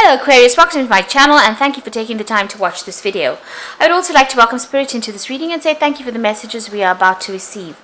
Hello Aquarius, welcome to my channel and thank you for taking the time to watch this video. I would also like to welcome Spirit into this reading and say thank you for the messages we are about to receive.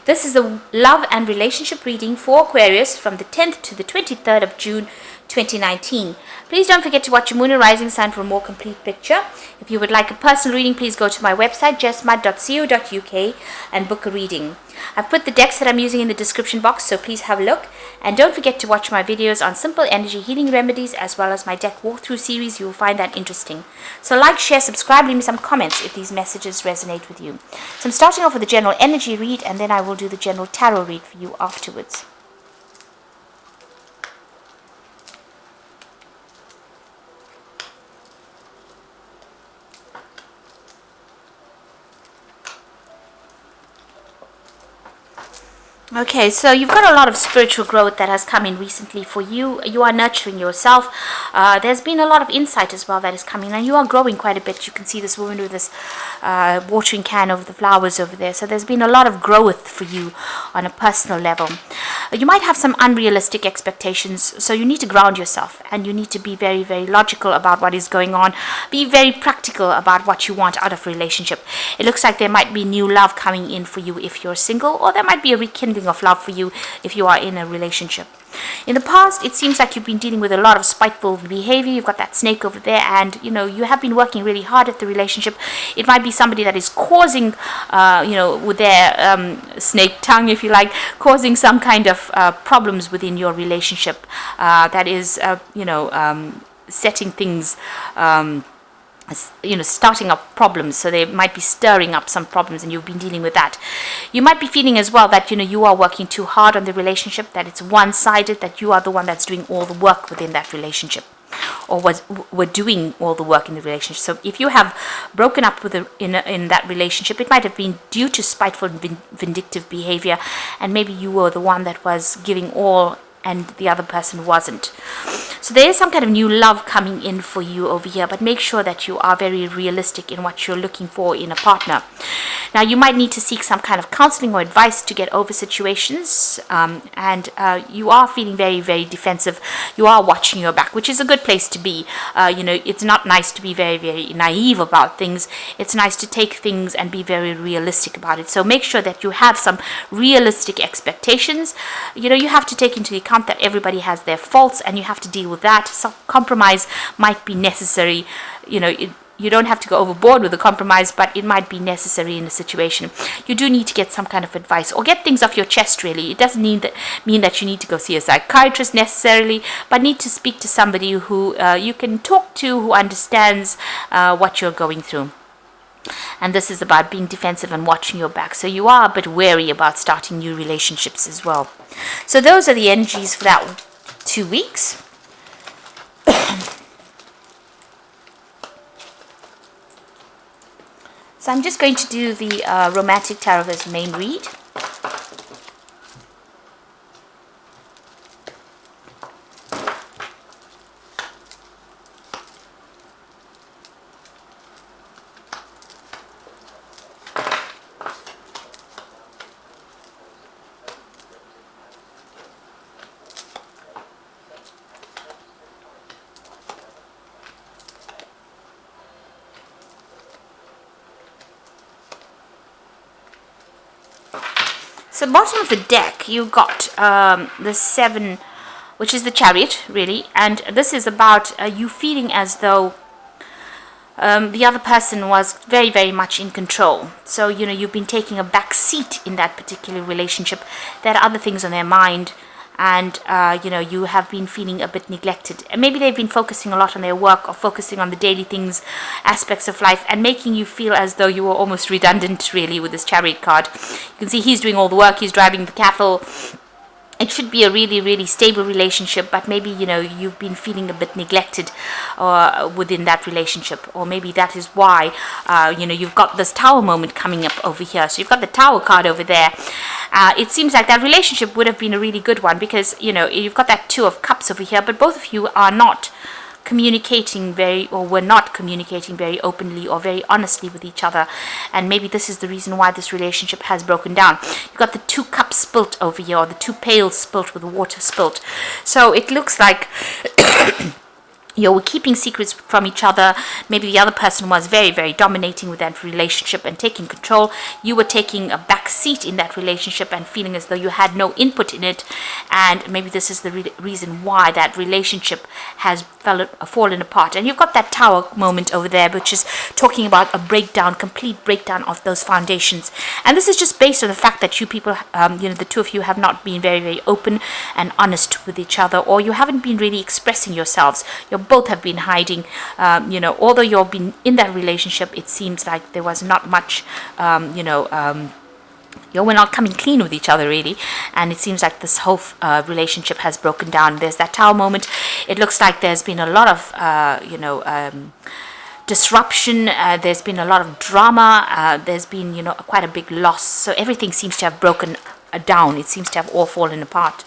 This is a love and relationship reading for Aquarius from the 10th to the 23rd of June 2019. Please don't forget to watch your moon and rising sign for a more complete picture. If you would like a personal reading, please go to my website jessmud.co.uk and book a reading. I've put the decks that I'm using in the description box, so please have a look. And don't forget to watch my videos on simple energy healing remedies as well as my deck walkthrough series. You will find that interesting. So like, share, subscribe, leave me some comments if these messages resonate with you. So I'm starting off with the general energy read and then I will do the general tarot read for you afterwards. Okay, so you've got a lot of spiritual growth that has come in recently for you. You are nurturing yourself. There's been a lot of insight as well that is coming, and you are growing quite a bit. You can see this woman with this watering can over the flowers over there. So there's been a lot of growth for you on a personal level. You might have some unrealistic expectations, so you need to ground yourself, and you need to be very, very logical about what is going on. Be very practical about what you want out of a relationship. It looks like there might be new love coming in for you if you're single, or there might be a rekindling of love for you if you are in a relationship. In the past, it seems like you've been dealing with a lot of spiteful behavior. You've got that snake over there, and you have been working really hard at the relationship. It might be somebody that is causing with their snake tongue, if you like, causing some kind of problems within your relationship that is setting things starting up problems. So they might be stirring up some problems and you've been dealing with that. You might be feeling as well that you are working too hard on the relationship, that it's one-sided, that you are the one that's doing all the work within that relationship, or were doing all the work in the relationship. So if you have broken up with in that relationship, it might have been due to spiteful and vindictive behavior, and maybe you were the one that was giving all and the other person wasn't. So there is some kind of new love coming in for you over here, but make sure that you are very realistic in what you're looking for in a partner. Now, you might need to seek some kind of counseling or advice to get over situations, and you are feeling very, very defensive. You are watching your back, which is a good place to be. It's not nice to be very, very naive about things. It's nice to take things and be very realistic about it. So make sure that you have some realistic expectations. You have to take into account that everybody has their faults, and you have to deal with that. So compromise might be necessary. You don't have to go overboard with the compromise, but it might be necessary in a situation. You do need to get some kind of advice or get things off your chest, really. It doesn't mean that you need to go see a psychiatrist necessarily, but need to speak to somebody who you can talk to, who understands what you're going through. And this is about being defensive and watching your back. So you are a bit wary about starting new relationships as well. So those are the energies for that 2 weeks. So I'm just going to do the romantic tarot as main read. So bottom of the deck, you've got the 7, which is the Chariot, really. And this is about you feeling as though the other person was very, very much in control. So, you've been taking a back seat in that particular relationship. There are other things on their mind. And, you have been feeling a bit neglected. And maybe they've been focusing a lot on their work or focusing on the daily things, aspects of life, and making you feel as though you were almost redundant, really, with this Chariot card. You can see he's doing all the work, he's driving the cattle. It should be a really, really stable relationship, but maybe, you've been feeling a bit neglected within that relationship. Or maybe that is why, you've got this Tower moment coming up over here. So you've got the Tower card over there. It seems like that relationship would have been a really good one because, you've got that 2 of Cups over here, but both of you are not communicating were not communicating very openly or very honestly with each other, and maybe this is the reason why this relationship has broken down. You've got the 2 cups spilt over here, or the 2 pails spilt with the water spilt. So it looks like you were keeping secrets from each other. Maybe the other person was very, very dominating with that relationship and taking control. You were taking a back seat in that relationship and feeling as though you had no input in it. And maybe this is the reason why that relationship has fallen apart. And you've got that tower moment over there, which is talking about a breakdown, complete breakdown of those foundations. And this is just based on the fact that you people, the two of you have not been very, very open and honest with each other, or you haven't been really expressing yourselves. You both have been hiding. Although you've been in that relationship, it seems like there was not much, you were not coming clean with each other, really. And it seems like this whole relationship has broken down. There's that tower moment. It looks like there's been a lot of, disruption. There's been a lot of drama. There's been, quite a big loss. So everything seems to have broken down. It seems to have all fallen apart.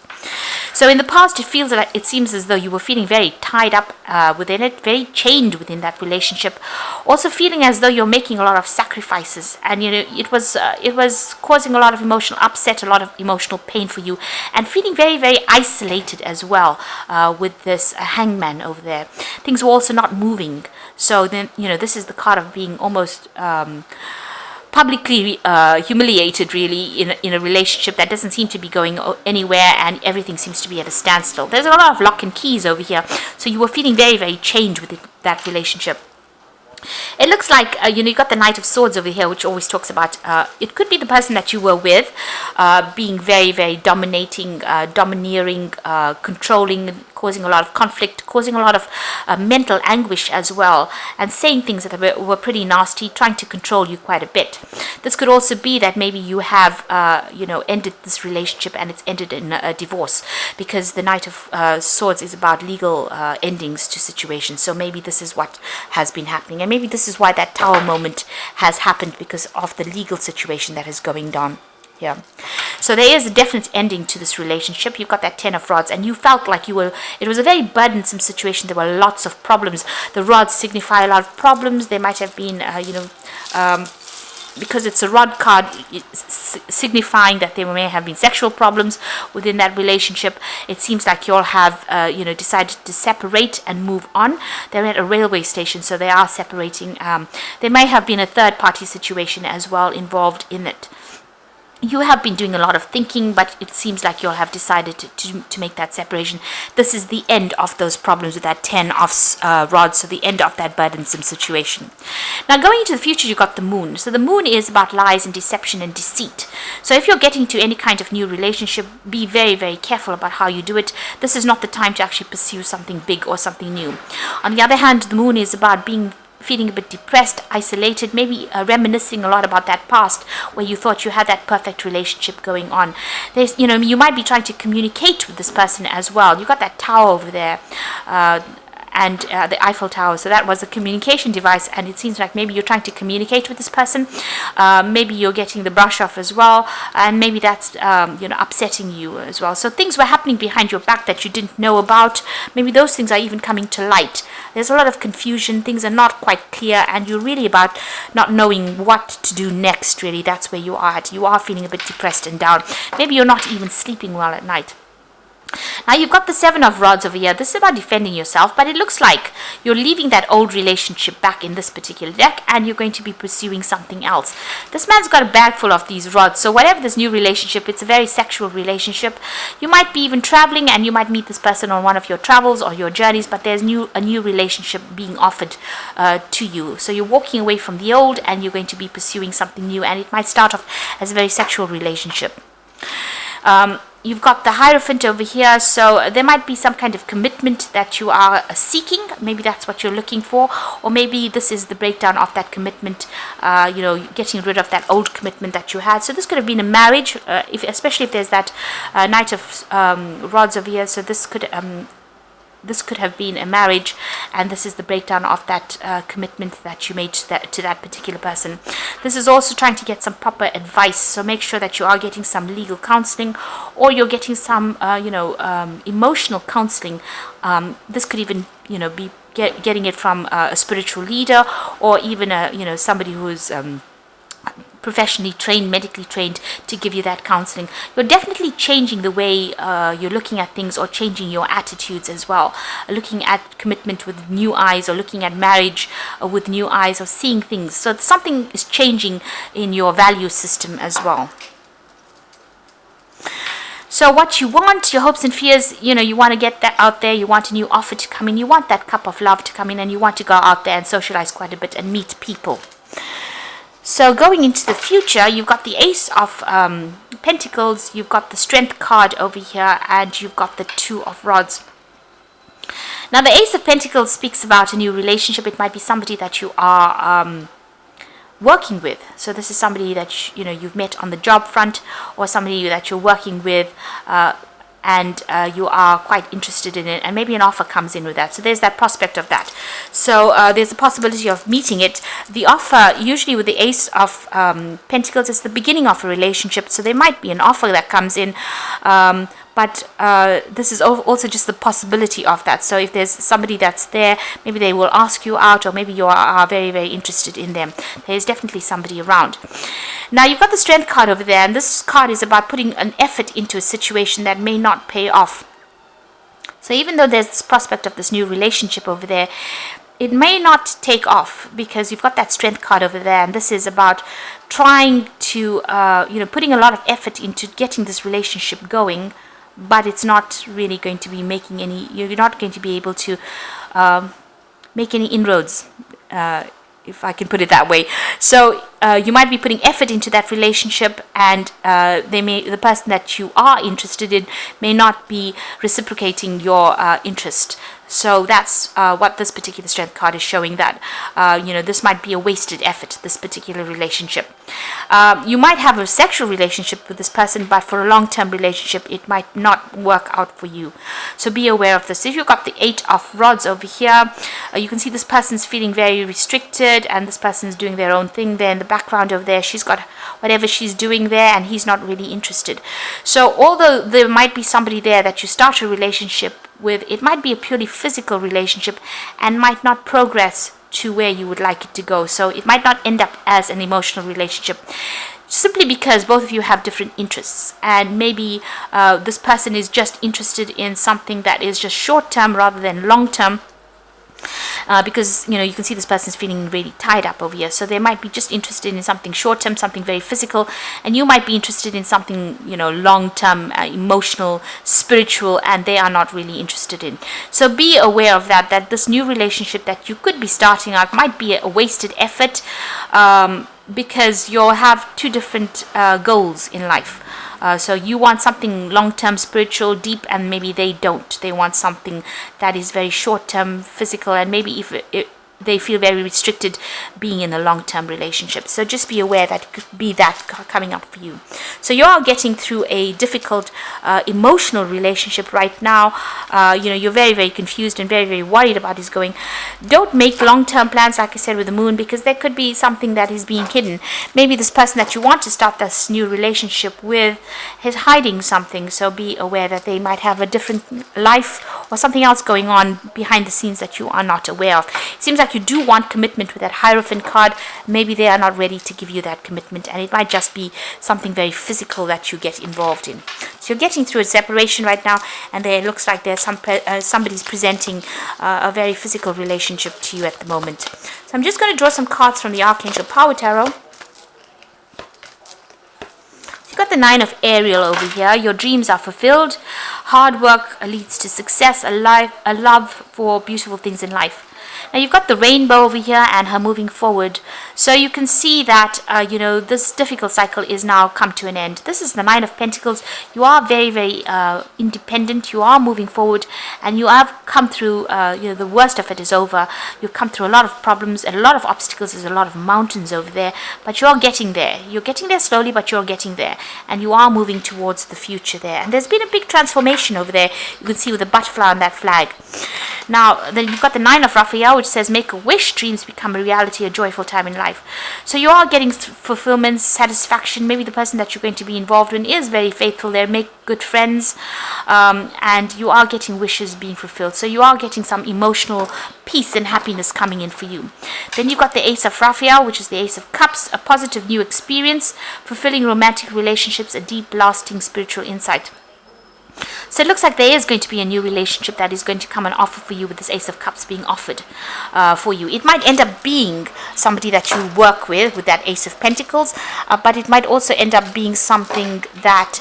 So in the past, it seems as though you were feeling very tied up within it, very chained within that relationship. Also feeling as though you're making a lot of sacrifices, and it was causing a lot of emotional upset, a lot of emotional pain for you, and feeling very, very isolated as well with this hangman over there. Things were also not moving. So then this is the card of being almost publicly humiliated, really, in a relationship that doesn't seem to be going anywhere, and everything seems to be at a standstill. There's a lot of lock and keys over here, so you were feeling very, very chained with that relationship. It looks like, you got the Knight of Swords over here, which always talks about, it could be the person that you were with being very, very dominating, domineering, controlling, causing a lot of conflict, causing a lot of mental anguish as well, and saying things that were pretty nasty, trying to control you quite a bit. This could also be that maybe you have, ended this relationship and it's ended in a divorce, because the Knight of Swords is about legal endings to situations. So maybe this is what has been happening, and maybe this is why that tower moment has happened, because of the legal situation that is going on here. So there is a definite ending to this relationship. You've got that Ten of Rods, and you felt like it was a very burdensome situation. There were lots of problems. The rods signify a lot of problems. There might have been, because it's a rod card, signifying that there may have been sexual problems within that relationship. It seems like you all have, decided to separate and move on. They're at a railway station, so they are separating. There may have been a third-party situation as well involved in it. You have been doing a lot of thinking, but it seems like you'll have decided to make that separation. This is the end of those problems with that 10 of rods, so the end of that burdensome situation. Now, going into the future, you've got the moon. So the moon is about lies and deception and deceit. So if you're getting to any kind of new relationship, be very, very careful about how you do it. This is not the time to actually pursue something big or something new. On the other hand, the moon is about feeling a bit depressed, isolated, maybe reminiscing a lot about that past where you thought you had that perfect relationship going on. There's, you might be trying to communicate with this person as well. You got that tower over there, and the Eiffel Tower. So that was a communication device, and it seems like maybe you're trying to communicate with this person. Maybe you're getting the brush off as well, and maybe that's upsetting you as well. So things were happening behind your back that you didn't know about. Maybe those things are even coming to light. There's a lot of confusion. Things are not quite clear, and you're really about not knowing what to do next. Really, that's where you are at. You are feeling a bit depressed and down. Maybe you're not even sleeping well at night. Now you've got the Seven of Rods over here. This is about defending yourself, but it looks like you're leaving that old relationship back in this particular deck, and you're going to be pursuing something else. This man's got a bag full of these rods, so whatever this new relationship, it's a very sexual relationship. You might be even traveling, and you might meet this person on one of your travels or your journeys, but there's a new relationship being offered to you. So you're walking away from the old, and you're going to be pursuing something new, and it might start off as a very sexual relationship. You've got the Hierophant over here, so there might be some kind of commitment that you are seeking. Maybe that's what you're looking for, or maybe this is the breakdown of that commitment, getting rid of that old commitment that you had. So this could have been a marriage, especially if there's that Knight of Rods over here. So this could have been a marriage, and this is the breakdown of that commitment that you made to that particular person. This is also trying to get some proper advice, so make sure that you are getting some legal counseling, or you're getting some emotional counseling. This could even be getting it from a spiritual leader, or even somebody who's professionally trained, medically trained to give you that counseling. You're definitely changing the way you're looking at things, or changing your attitudes as well. Looking at commitment with new eyes, or looking at marriage with new eyes, or seeing things. So something is changing in your value system as well. So what you want, your hopes and fears, you want to get that out there. You want a new offer to come in. You want that cup of love to come in, and you want to go out there and socialize quite a bit and meet people. So going into the future, you've got the Ace of Pentacles, you've got the Strength card over here, and you've got the Two of Rods. Now, the Ace of Pentacles speaks about a new relationship. It might be somebody that you are working with. So this is somebody that you've met on the job front, or somebody that you're working with, and you are quite interested in it, and maybe an offer comes in with that. So there's that prospect of that. So there's a possibility of meeting it. The offer, usually with the Ace of Pentacles, is the beginning of a relationship. So there might be an offer that comes in, but this is also just the possibility of that. So if there's somebody that's there, maybe they will ask you out, or maybe you are very, very interested in them. There's definitely somebody around. Now, you've got the Strength card over there, and this card is about putting an effort into a situation that may not pay off. So even though there's this prospect of this new relationship over there, it may not take off, because you've got that Strength card over there, and this is about trying to, putting a lot of effort into getting this relationship going, but it's not really going to be making any, you're not going to be able to make any inroads, if I can put it that way. So you might be putting effort into that relationship, and the person that you are interested in may not be reciprocating your interest. So that's what this particular Strength card is showing, that this might be a wasted effort, this particular relationship. You might have a sexual relationship with this person, but for a long-term relationship it might not work out for you. So be aware of this. If you've got the Eight of Rods over here, you can see this person's feeling very restricted, and this person's doing their own thing there in the background over there. She's got whatever she's doing there, and he's not really interested. So although there might be somebody there that you start a relationship with, it might be a purely physical relationship and might not progress to where you would like it to go. So it might not end up as an emotional relationship, simply because both of you have different interests, and maybe this person is just interested in something that is just short term rather than long term. Because you can see this person's feeling really tied up over here, so they might be just interested in something short term, something very physical, and you might be interested in something long term, emotional, spiritual, and they are not really interested in. So be aware of that this new relationship that you could be starting out might be a wasted effort, because you'll have two different goals in life. So you want something long-term, spiritual, deep, and maybe they don't. They want something that is very short-term, physical, and maybe if they feel very restricted being in a long-term relationship. So just be aware that it could be that coming up for you. So you are getting through a difficult emotional relationship right now. You're very, very confused and very, very worried about this going. Don't make long-term plans, like I said, with the Moon, because there could be something that is being hidden. Maybe this person that you want to start this new relationship with is hiding something. So be aware that they might have a different life or something else going on behind the scenes that you are not aware of. It seems like you do want commitment with that Hierophant card. Maybe they are not ready to give you that commitment, and it might just be something very physical that you get involved in. So you're getting through a separation right now, and there looks like there's somebody's presenting a very physical relationship to you at the moment. So I'm just going to draw some cards from the Archangel Power Tarot. You've got the Nine of Ariel over here. Your dreams are fulfilled. Hard work leads to success, a love for beautiful things in life. Now you've got the Rainbow over here and her moving forward. So you can see that, this difficult cycle is now come to an end. This is the Nine of Pentacles. You are very, very independent. You are moving forward, and you have come through, the worst of it is over. You've come through a lot of problems and a lot of obstacles. There's a lot of mountains over there, but you're getting there. You're getting there slowly, but you're getting there. And you are moving towards the future there. And there's been a big transformation over there. You can see with the butterfly on that flag. Now, then you've got the Nine of Raphael, which says, make a wish, dreams become a reality, a joyful time in life. So you are getting fulfillment, satisfaction. Maybe the person that you're going to be involved in is very faithful there, make good friends, and you are getting wishes being fulfilled. So you are getting some emotional peace and happiness coming in for you. Then you've got the Ace of Raphael, which is the Ace of Cups, a positive new experience, fulfilling romantic relationships, a deep, lasting spiritual insight. So it looks like there is going to be a new relationship that is going to come and offer for you, with this Ace of Cups being offered for you. It might end up being somebody that you work with that Ace of Pentacles, but it might also end up being something that,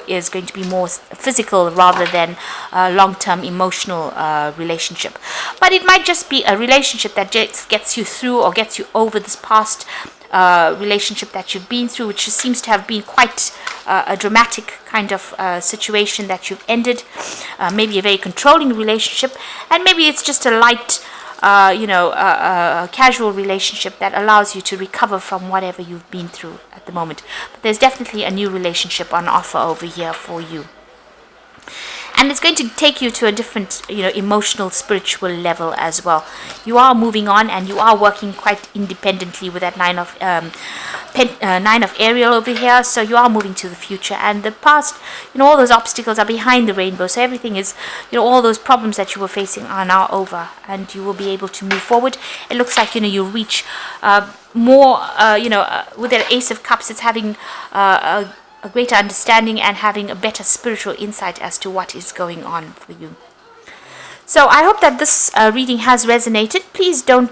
is going to be more physical rather than a long-term emotional relationship. But it might just be a relationship that just gets you through or gets you over this past relationship that you've been through, which seems to have been quite a dramatic kind of situation that you've ended. Maybe a very controlling relationship, and maybe it's just a light, a casual relationship that allows you to recover from whatever you've been through at the moment. But there's definitely a new relationship on offer over here for you. And it's going to take you to a different, emotional, spiritual level as well. You are moving on, and you are working quite independently with that Nine of Ariel over here. So you are moving to the future, and the past, all those obstacles are behind the rainbow. So everything is, all those problems that you were facing are now over, and you will be able to move forward. It looks like, you reach more, with that Ace of Cups, it's having a greater understanding and having a better spiritual insight as to what is going on for you. So I hope that this reading has resonated. Please don't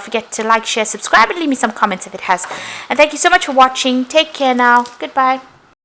forget to like, share, subscribe, and leave me some comments if it has. And thank you so much for watching. Take care now. Goodbye.